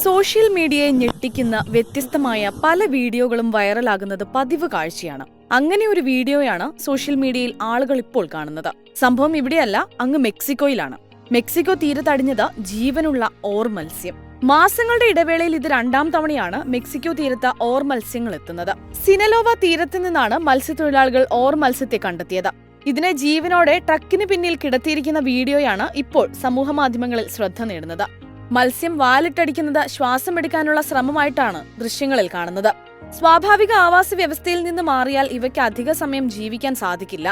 Social മീഡിയയെ ഞെട്ടിക്കുന്ന വ്യത്യസ്തമായ പല വീഡിയോകളും വൈറലാകുന്നത് പതിവ് കാഴ്ചയാണ്. അങ്ങനെ ഒരു വീഡിയോയാണ് സോഷ്യൽ മീഡിയയിൽ ആളുകൾ ഇപ്പോൾ കാണുന്നത്. സംഭവം ഇവിടെയല്ല, അങ്ങ് മെക്സിക്കോയിലാണ്. മെക്സിക്കോ തീരത്തടിഞ്ഞത് ജീവനുള്ള ഓർ മത്സ്യം. മാസങ്ങളുടെ ഇടവേളയിൽ ഇത് രണ്ടാം തവണയാണ് മെക്സിക്കോ തീരത്ത് ഓർ മത്സ്യങ്ങൾ എത്തുന്നത്. സിനലോവ തീരത്ത് നിന്നാണ് മത്സ്യത്തൊഴിലാളികൾ ഓർ മത്സ്യത്തെ കണ്ടെത്തിയത്. ഇതിനെ ജീവനോടെ ട്രക്കിന് പിന്നിൽ കിടത്തിയിരിക്കുന്ന വീഡിയോയാണ് ഇപ്പോൾ സമൂഹമാധ്യമങ്ങളിൽ ശ്രദ്ധ നേടുന്നത്. മത്സ്യം വാലിട്ടടിക്കുന്നത് ശ്വാസമെടുക്കാനുള്ള ശ്രമമായിട്ടാണ് ദൃശ്യങ്ങളിൽ കാണുന്നത്. സ്വാഭാവിക ആവാസ വ്യവസ്ഥയിൽ നിന്ന് മാറിയാൽ ഇവയ്ക്ക് അധിക സമയം ജീവിക്കാൻ സാധിക്കില്ല.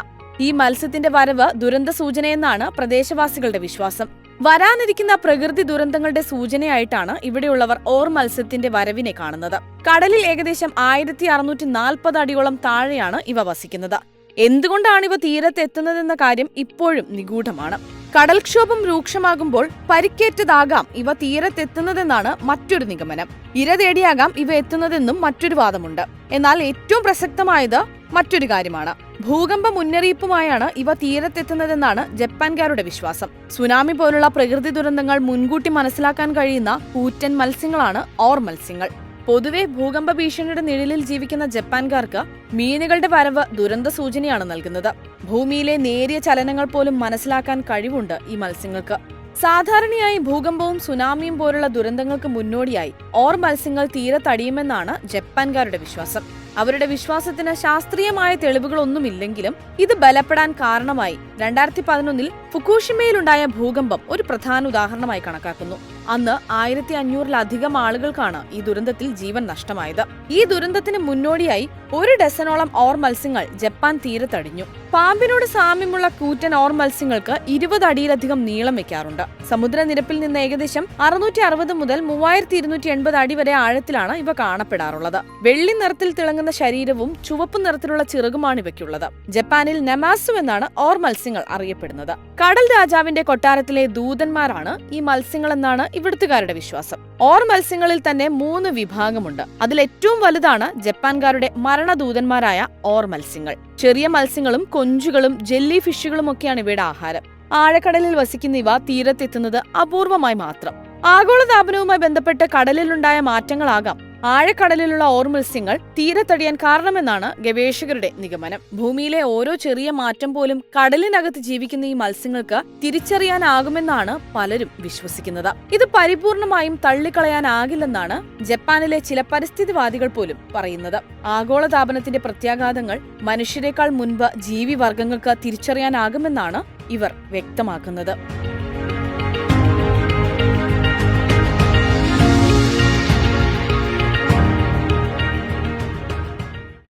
ഈ മത്സ്യത്തിന്റെ വരവ് ദുരന്ത സൂചനയെന്നാണ് പ്രദേശവാസികളുടെ വിശ്വാസം. വരാനിരിക്കുന്ന പ്രകൃതി ദുരന്തങ്ങളുടെ സൂചനയായിട്ടാണ് ഇവിടെയുള്ളവർ ഓർ മത്സ്യത്തിന്റെ വരവിനെ കാണുന്നത്. കടലിൽ ഏകദേശം 1640 അടിയോളം താഴെയാണ് ഇവ വസിക്കുന്നത്. എന്തുകൊണ്ടാണ് ഇവ തീരത്തെത്തുന്നതെന്ന കാര്യം ഇപ്പോഴും നിഗൂഢമാണ്. കടൽക്ഷോഭം രൂക്ഷമാകുമ്പോൾ പരിക്കേറ്റതാകാം ഇവ തീരത്തെത്തുന്നതെന്നാണ് മറ്റൊരു നിഗമനം. ഇര തേടിയാകാം ഇവ എത്തുന്നതെന്നും മറ്റൊരു വാദമുണ്ട്. എന്നാൽ ഏറ്റവും പ്രസക്തമായത് മറ്റൊരു കാര്യമാണ്. ഭൂകമ്പ മുന്നറിയിപ്പുമായാണ് ഇവ തീരത്തെത്തുന്നതെന്നാണ് ജപ്പാൻകാരുടെ വിശ്വാസം. സുനാമി പോലുള്ള പ്രകൃതി ദുരന്തങ്ങൾ മുൻകൂട്ടി മനസ്സിലാക്കാൻ കഴിയുന്ന കൂറ്റൻ മത്സ്യങ്ങളാണ് ഓർ മത്സ്യങ്ങൾ. പൊതുവെ ഭൂകമ്പ ഭീഷണിയുടെ നിഴലിൽ ജീവിക്കുന്ന ജപ്പാൻകാർക്ക് മീനുകളുടെ വരവ് ദുരന്ത സൂചനയാണ് നൽകുന്നത്. ഭൂമിയിലെ നേരിയ ചലനങ്ങൾ പോലും മനസ്സിലാക്കാൻ കഴിവുണ്ട് ഈ മത്സ്യങ്ങൾക്ക്. സാധാരണയായി ഭൂകമ്പവും സുനാമിയും പോലുള്ള ദുരന്തങ്ങൾക്ക് മുന്നോടിയായി ഓർ മത്സ്യങ്ങൾ തീരത്തടിയുമെന്നാണ് ജപ്പാൻകാരുടെ വിശ്വാസം. അവരുടെ വിശ്വാസത്തിന് ശാസ്ത്രീയമായ തെളിവുകളൊന്നുമില്ലെങ്കിലും ഇത് ബലപ്പെടാൻ കാരണമായി 2011 ഫുകുഷിമയിലുണ്ടായ ഭൂകമ്പം ഒരു പ്രധാന ഉദാഹരണമായി കണക്കാക്കുന്നു. അന്ന് 1500-ലധികം ആളുകൾക്കാണ് ഈ ദുരന്തത്തിൽ ജീവൻ നഷ്ടമായത്. ഈ ദുരന്തത്തിന് മുന്നോടിയായി 1 ഡസനോളം ഓർ മത്സ്യങ്ങൾ ജപ്പാൻ തീരത്തടിഞ്ഞു. പാമ്പിനോട് സാമ്യമുള്ള കൂറ്റൻ ഓർ മത്സ്യങ്ങൾക്ക് 20 അടിയിലധികം നീളം വെക്കാറുണ്ട്. സമുദ്രനിരപ്പിൽ നിന്ന് ഏകദേശം 660 മുതൽ 3280 അടി വരെ ആഴത്തിലാണ് ഇവ കാണപ്പെടാറുള്ളത്. വെള്ളി നിറത്തിൽ തിളങ്ങുന്ന ശരീരവും ചുവപ്പ് നിറത്തിലുള്ള ചിറകുമാണ് ഇവയ്ക്കുള്ളത്. ജപ്പാനിൽ നമാസു എന്നാണ് ഓർ മത്സ്യങ്ങൾ അറിയപ്പെടുന്നത്. കടൽ രാജാവിന്റെ കൊട്ടാരത്തിലെ ദൂതന്മാരാണ് ഈ മത്സ്യങ്ങളെന്നാണ് ഇവിടുത്തുകാരുടെ വിശ്വാസം. ഓർ മത്സ്യങ്ങളിൽ തന്നെ 3 വിഭാഗമുണ്ട്. അതിൽ ഏറ്റവും വലുതാണ് ജപ്പാൻകാരുടെ മരണദൂതന്മാരായ ഓർ മത്സ്യങ്ങൾ. ചെറിയ മത്സ്യങ്ങളും കൊഞ്ചുകളും ജെല്ലി ഫിഷുകളും ഒക്കെയാണ് ഇവയുടെ ആഹാരം. ആഴക്കടലിൽ വസിക്കുന്ന ഇവ തീരത്തെത്തുന്നത് അപൂർവമായി മാത്രം. ആഗോളതാപനവുമായി ബന്ധപ്പെട്ട് കടലിലുണ്ടായ മാറ്റങ്ങളാകാം ആഴക്കടലിലുള്ള ഓർ മത്സ്യങ്ങൾ തീരത്തടിയാൻ കാരണമെന്നാണ് ഗവേഷകരുടെ നിഗമനം. ഭൂമിയിലെ ഓരോ ചെറിയ മാറ്റം പോലും കടലിനകത്ത് ജീവിക്കുന്ന ഈ മത്സ്യങ്ങൾക്ക് തിരിച്ചറിയാനാകുമെന്നാണ് പലരും വിശ്വസിക്കുന്നത്. ഇത് പരിപൂർണമായും തള്ളിക്കളയാനാകില്ലെന്നാണ് ജപ്പാനിലെ ചില പരിസ്ഥിതിവാദികൾ പോലും പറയുന്നത്. ആഗോളതാപനത്തിന്റെ പ്രത്യാഘാതങ്ങൾ മനുഷ്യരെക്കാൾ മുൻപ് ജീവിവർഗങ്ങൾക്ക് തിരിച്ചറിയാനാകുമെന്നാണ് ഇവർ വ്യക്തമാക്കുന്നത്.